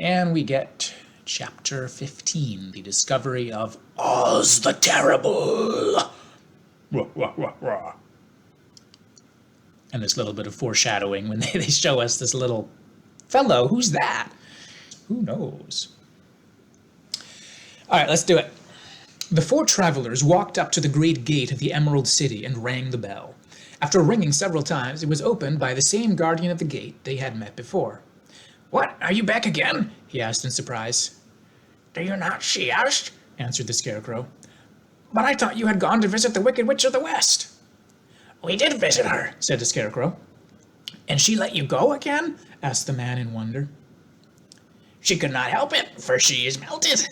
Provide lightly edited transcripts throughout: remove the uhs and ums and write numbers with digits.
And we get Chapter 15, the discovery of Oz the Terrible. And this little bit of foreshadowing when they show us this little fellow. Who's that? Who knows? All right, let's do it. The four travelers walked up to the great gate of the Emerald City and rang the bell. After ringing several times, it was opened by the same guardian of the gate they had met before. "What, are you back again?" he asked in surprise. "Do you not?" she asked, answered the Scarecrow. "But I thought you had gone to visit the Wicked Witch of the West." "We did visit her," said the Scarecrow. "And she let you go again?" asked the man in wonder. "She could not help it, for she is melted,"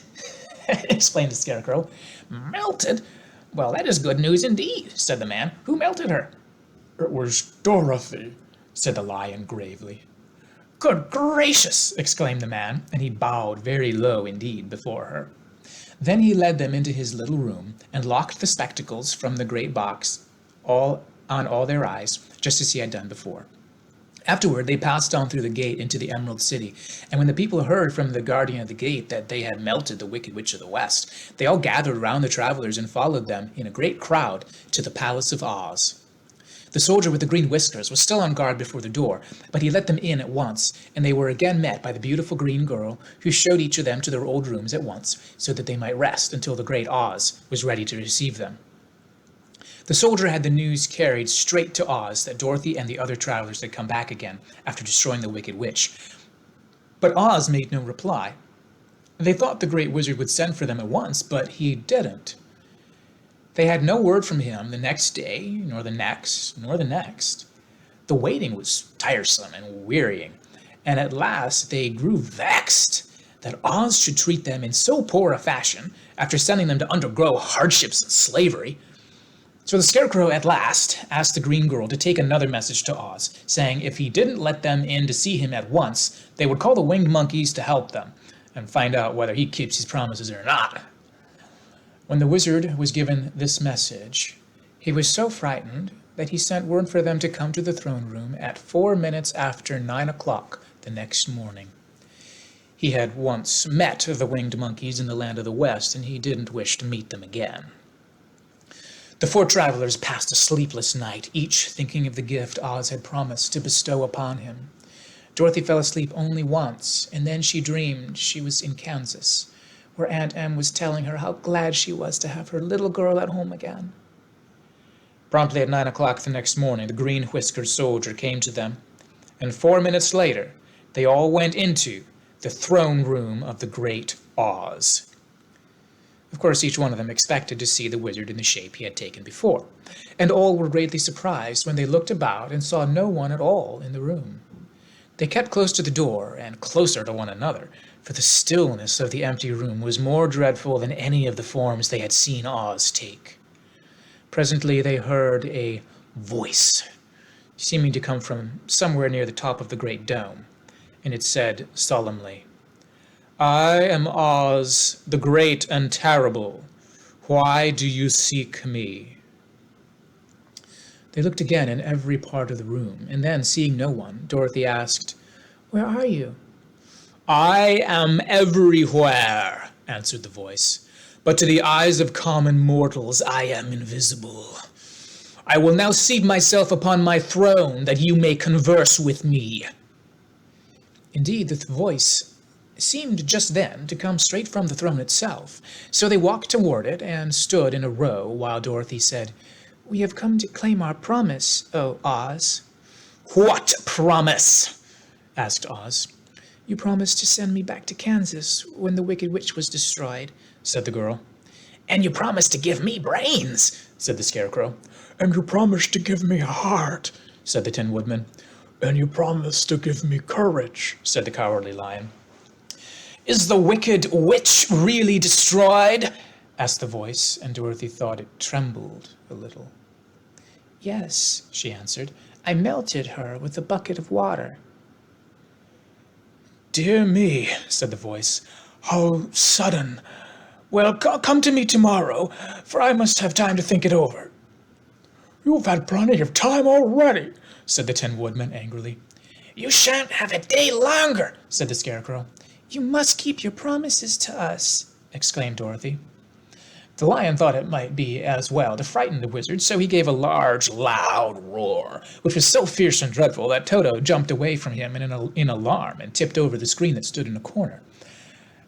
explained the Scarecrow. "Melted? Well, that is good news indeed," said the man. "Who melted her?" "It was Dorothy," said the Lion gravely. "Good gracious!" exclaimed the man, and he bowed very low indeed before her. Then he led them into his little room and locked the spectacles from the great box on all their eyes, just as he had done before. Afterward, they passed on through the gate into the Emerald City, and when the people heard from the guardian of the gate that they had melted the Wicked Witch of the West, they all gathered around the travelers and followed them in a great crowd to the Palace of Oz. The soldier with the green whiskers was still on guard before the door, but he let them in at once, and they were again met by the beautiful green girl, who showed each of them to their old rooms at once, so that they might rest until the great Oz was ready to receive them. The soldier had the news carried straight to Oz that Dorothy and the other travelers had come back again after destroying the Wicked Witch. But Oz made no reply. They thought the great wizard would send for them at once, but he didn't. They had no word from him the next day, nor the next, nor the next. The waiting was tiresome and wearying, and at last they grew vexed that Oz should treat them in so poor a fashion after sending them to undergo hardships and slavery. So the Scarecrow at last asked the green girl to take another message to Oz, saying if he didn't let them in to see him at once, they would call the winged monkeys to help them and find out whether he keeps his promises or not. When the wizard was given this message, he was so frightened that he sent word for them to come to the throne room at 4 minutes after 9 o'clock the next morning. He had once met the winged monkeys in the land of the West, and he didn't wish to meet them again. The four travelers passed a sleepless night, each thinking of the gift Oz had promised to bestow upon him. Dorothy fell asleep only once, and then she dreamed she was in Kansas, where Aunt Em was telling her how glad she was to have her little girl at home again. Promptly at 9 o'clock the next morning, the green-whiskered soldier came to them, and 4 minutes later, they all went into the throne room of the great Oz. Of course, each one of them expected to see the wizard in the shape he had taken before, and all were greatly surprised when they looked about and saw no one at all in the room. They kept close to the door and closer to one another, for the stillness of the empty room was more dreadful than any of the forms they had seen Oz take. Presently they heard a voice, seeming to come from somewhere near the top of the great dome, and it said solemnly, "I am Oz, the great and terrible. Why do you seek me?" They looked again in every part of the room, and then, seeing no one, Dorothy asked, "Where are you?" "I am everywhere," answered the voice, "but to the eyes of common mortals I am invisible. I will now seat myself upon my throne that you may converse with me." Indeed, the voice seemed just then to come straight from the throne itself, so they walked toward it and stood in a row while Dorothy said, "We have come to claim our promise, O Oz." "What promise?" asked Oz. "You promised to send me back to Kansas when the Wicked Witch was destroyed," said the girl. "And you promised to give me brains," said the Scarecrow. "And you promised to give me a heart," said the Tin Woodman. "And you promised to give me courage," said the Cowardly Lion. "Is the Wicked Witch really destroyed?" asked the voice, and Dorothy thought it trembled a little. "Yes," she answered. "I melted her with a bucket of water." "Dear me," said the voice, "how sudden. Well, come to me tomorrow, for I must have time to think it over." "You've had plenty of time already," said the Tin Woodman angrily. "You shan't have a day longer," said the Scarecrow. You must keep your promises to us, exclaimed Dorothy. The lion thought it might be as well to frighten the wizard, so he gave a large, loud roar, which was so fierce and dreadful that Toto jumped away from him in alarm and tipped over the screen that stood in a corner.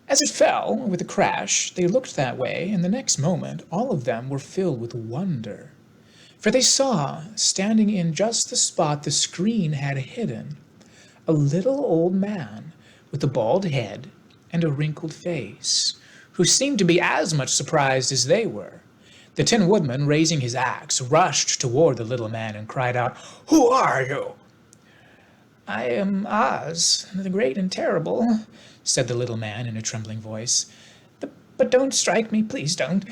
As it fell with a crash, they looked that way, and the next moment all of them were filled with wonder. For they saw, standing in just the spot the screen had hidden, a little old man with a bald head and a wrinkled face, who seemed to be as much surprised as they were. The Tin Woodman, raising his axe, rushed toward the little man and cried out, "Who are you?" "I am Oz, the great and terrible," said the little man in a trembling voice. But don't strike me, please don't,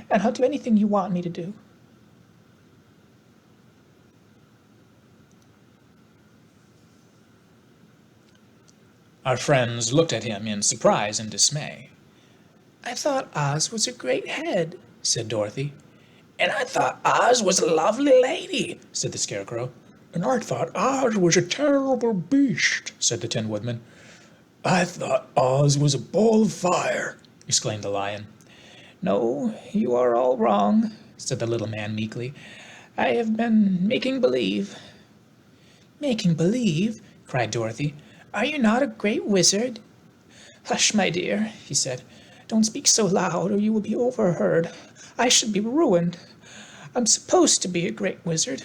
and I'll do anything you want me to do." Our friends looked at him in surprise and dismay. "I thought Oz was a great head," said Dorothy. "And I thought Oz was a lovely lady," said the Scarecrow. "And I thought Oz was a terrible beast," said the Tin Woodman. "I thought Oz was a ball of fire," exclaimed the Lion. "No, you are all wrong," said the little man meekly. "I have been making believe." "Making believe?" cried Dorothy. "Are you not a great wizard?" "Hush, my dear," he said. "Don't speak so loud, or you will be overheard. I should be ruined. I'm supposed to be a great wizard."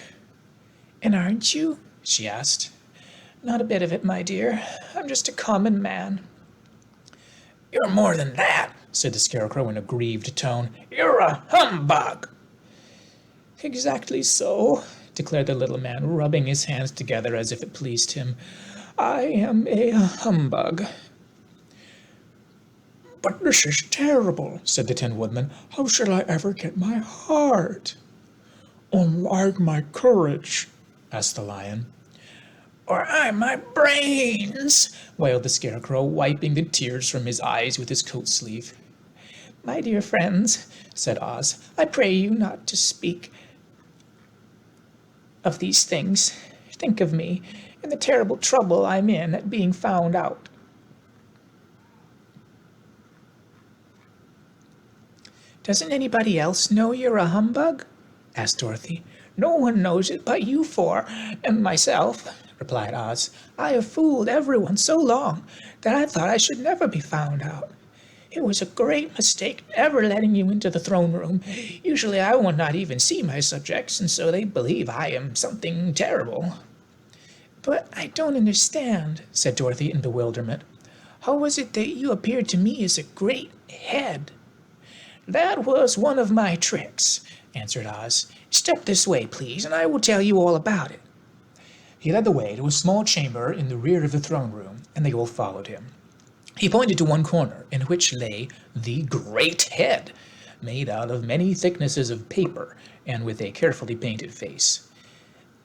"And aren't you?" she asked. "Not a bit of it, my dear. I'm just a common man." "You're more than that," said the Scarecrow in a grieved tone. "You're a humbug." "Exactly so," declared the little man, rubbing his hands together as if it pleased him. "I am a humbug." "But this is terrible," said the Tin Woodman. "How shall I ever get my heart?" "Unlike my courage?" asked the Lion. "Or I my brains," wailed the Scarecrow, wiping the tears from his eyes with his coat sleeve. "My dear friends," said Oz, "I pray you not to speak of these things. Think of me and the terrible trouble I'm in at being found out." "Doesn't anybody else know you're a humbug?" asked Dorothy. "No one knows it but you four and myself," replied Oz. "I have fooled everyone so long that I thought I should never be found out. It was a great mistake ever letting you into the throne room. Usually I will not even see my subjects, and so they believe I am something terrible." "But I don't understand," said Dorothy in bewilderment. "How was it that you appeared to me as a great head?" "That was one of my tricks," answered Oz. "Step this way, please, and I will tell you all about it." He led the way to a small chamber in the rear of the throne room, and they all followed him. He pointed to one corner, in which lay the Great Head, made out of many thicknesses of paper, and with a carefully painted face.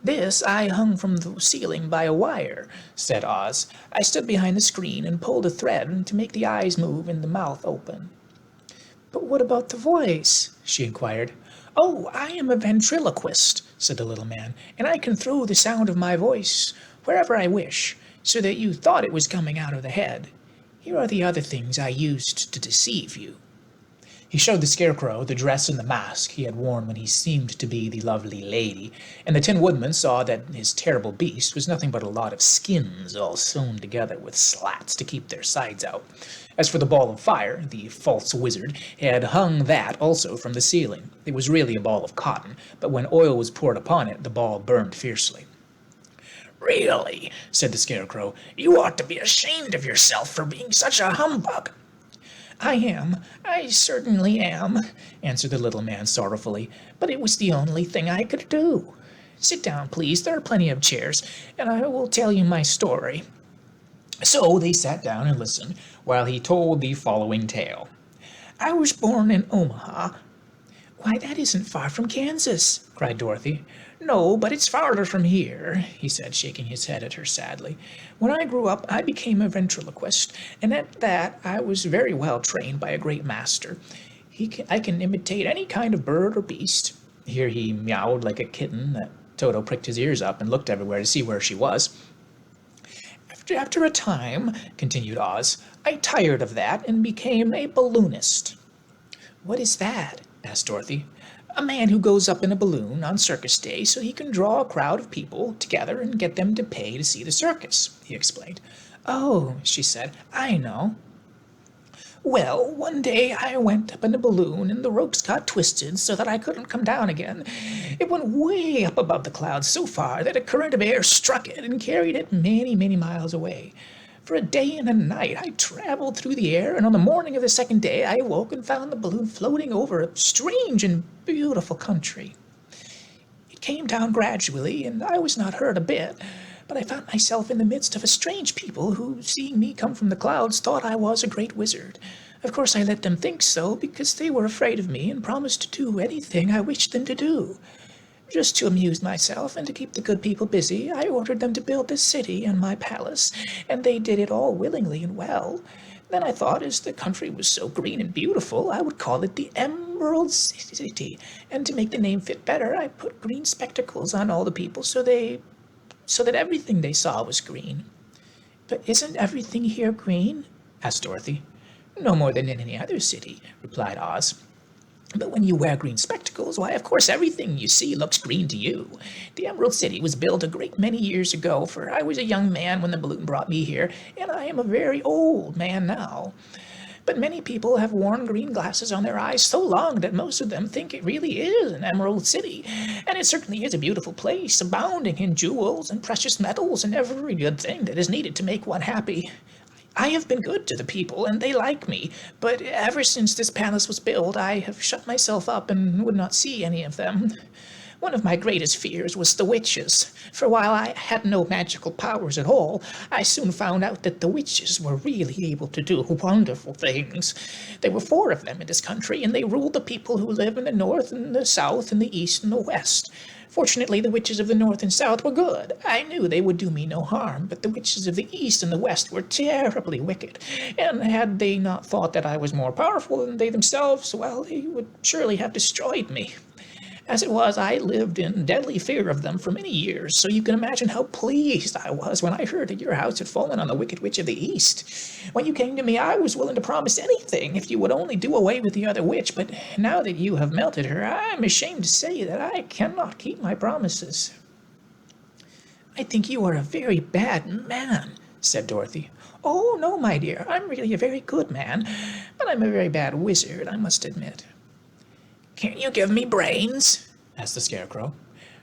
"This I hung from the ceiling by a wire," said Oz. "I stood behind the screen and pulled a thread to make the eyes move and the mouth open." "But what about the voice?" she inquired. "Oh, I am a ventriloquist," said the little man, "and I can throw the sound of my voice wherever I wish, so that you thought it was coming out of the head. Here are the other things I used to deceive you." He showed the Scarecrow the dress and the mask he had worn when he seemed to be the lovely lady, and the Tin Woodman saw that his terrible beast was nothing but a lot of skins all sewn together with slats to keep their sides out. As for the ball of fire, the false wizard had hung that also from the ceiling. It was really a ball of cotton, but when oil was poured upon it, the ball burned fiercely. "Really," said the Scarecrow, "you ought to be ashamed of yourself for being such a humbug." I certainly am," answered the little man sorrowfully, "but it was the only thing I could do. Sit down, please, there are plenty of chairs, and I will tell you my story." So they sat down and listened while he told the following tale. "I was born in Omaha." "Why, that isn't far from Kansas," cried Dorothy. "No, but it's farther from here," he said, shaking his head at her sadly. "When I grew up, I became a ventriloquist, and at that I was very well trained by a great master. I can imitate any kind of bird or beast." Here he meowed like a kitten that Toto pricked his ears up and looked everywhere to see where she was. After a time, continued Oz, I tired of that and became a balloonist. What is that? Asked Dorothy. A man who goes up in a balloon on circus day so he can draw a crowd of people together and get them to pay to see the circus, he explained. Oh, she said, I know. Well, one day I went up in a balloon and the ropes got twisted so that I couldn't come down again. It went way up above the clouds so far that a current of air struck it and carried it many, many miles away. For a day and a night I traveled through the air, and on the morning of the second day I awoke and found the balloon floating over a strange and beautiful country. It came down gradually, and I was not hurt a bit, but I found myself in the midst of a strange people who, seeing me come from the clouds, thought I was a great wizard. Of course I let them think so, because they were afraid of me and promised to do anything I wished them to do. Just to amuse myself and to keep the good people busy, I ordered them to build this city and my palace, and they did it all willingly and well. Then I thought, as the country was so green and beautiful, I would call it the Emerald City, and to make the name fit better, I put green spectacles on all the people so that everything they saw was green. But isn't everything here green? Asked Dorothy. No more than in any other city, replied Oz. But when you wear green spectacles, why, of course, everything you see looks green to you. The Emerald City was built a great many years ago, for I was a young man when the balloon brought me here, and I am a very old man now. But many people have worn green glasses on their eyes so long that most of them think it really is an Emerald City. And it certainly is a beautiful place, abounding in jewels and precious metals and every good thing that is needed to make one happy. I have been good to the people, and they like me, but ever since this palace was built, I have shut myself up and would not see any of them. One of my greatest fears was the witches, for while I had no magical powers at all, I soon found out that the witches were really able to do wonderful things. There were 4 of them in this country, and they ruled the people who live in the north and the south and the east and the west. Fortunately, the witches of the north and south were good. I knew they would do me no harm, but the witches of the east and the west were terribly wicked, and had they not thought that I was more powerful than they themselves, well, they would surely have destroyed me. As it was, I lived in deadly fear of them for many years, so you can imagine how pleased I was when I heard that your house had fallen on the Wicked Witch of the East. When you came to me, I was willing to promise anything if you would only do away with the other witch, but now that you have melted her, I am ashamed to say that I cannot keep my promises. I think you are a very bad man, said Dorothy. Oh, no, my dear, I'm really a very good man, but I'm a very bad wizard, I must admit. Can't you give me brains? Asked the Scarecrow.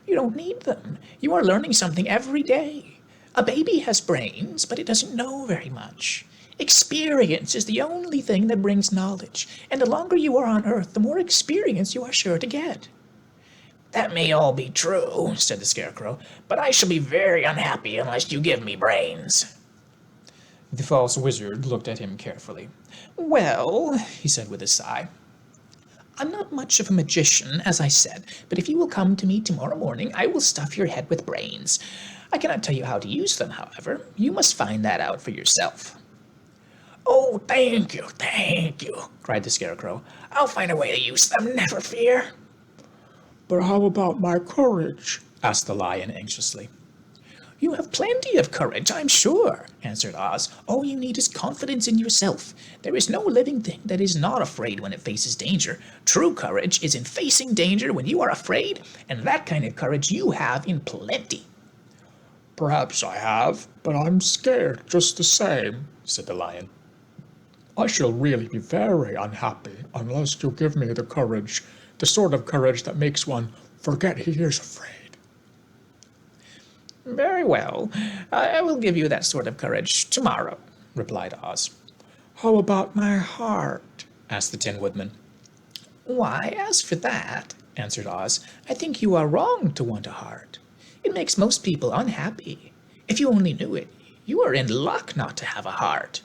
You don't need them. You are learning something every day. A baby has brains, but it doesn't know very much. Experience is the only thing that brings knowledge, and the longer you are on Earth, the more experience you are sure to get. That may all be true, said the Scarecrow, but I shall be very unhappy unless you give me brains. The false wizard looked at him carefully. Well, he said with a sigh, I'm not much of a magician, as I said, but if you will come to me tomorrow morning, I will stuff your head with brains. I cannot tell you how to use them, however. You must find that out for yourself. Oh, thank you, cried the Scarecrow. I'll find a way to use them, never fear. But how about my courage? Asked the Lion anxiously. You have plenty of courage, I'm sure, answered Oz. All you need is confidence in yourself. There is no living thing that is not afraid when it faces danger. True courage is in facing danger when you are afraid, and that kind of courage you have in plenty. Perhaps I have, but I'm scared just the same, said the Lion. I shall really be very unhappy unless you give me the courage, the sort of courage that makes one forget he is afraid. Very well. I will give you that sort of courage tomorrow, replied Oz. How about my heart? Asked the Tin Woodman. Why, as for that, answered Oz, I think you are wrong to want a heart. It makes most people unhappy. If you only knew it, you are in luck not to have a heart.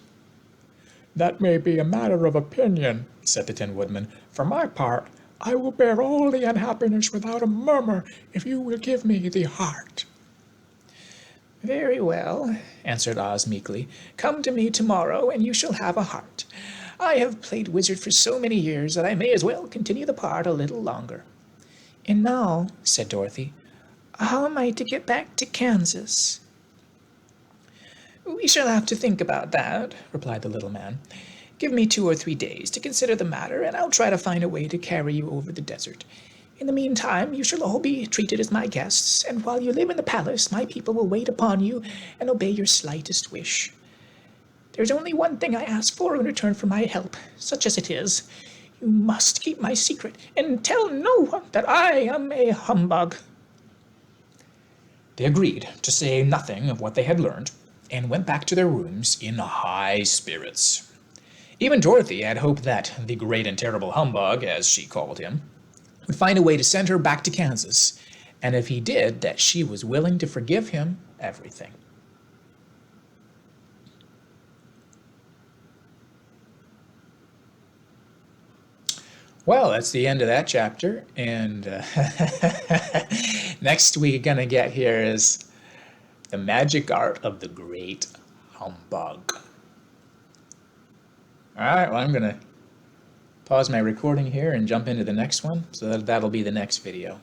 That may be a matter of opinion, said the Tin Woodman. For my part, I will bear all the unhappiness without a murmur if you will give me the heart. Very well, answered Oz meekly. Come to me tomorrow, and you shall have a heart. I have played wizard for so many years that I may as well continue the part a little longer. And now, said Dorothy, how am I to get back to Kansas? We shall have to think about that, replied the little man. Give me 2 or 3 days to consider the matter, and I'll try to find a way to carry you over the desert. In the meantime, you shall all be treated as my guests, and while you live in the palace, my people will wait upon you and obey your slightest wish. There's only one thing I ask for in return for my help, such as it is. You must keep my secret, and tell no one that I am a humbug. They agreed to say nothing of what they had learned, and went back to their rooms in high spirits. Even Dorothy had hoped that the great and terrible humbug, as she called him, would find a way to send her back to Kansas, and if he did, that she was willing to forgive him everything. Well, that's the end of that chapter, and next we're going to get here is the magic art of the great humbug. All right, well, I'm going to pause my recording here and jump into the next one, so that'll be the next video.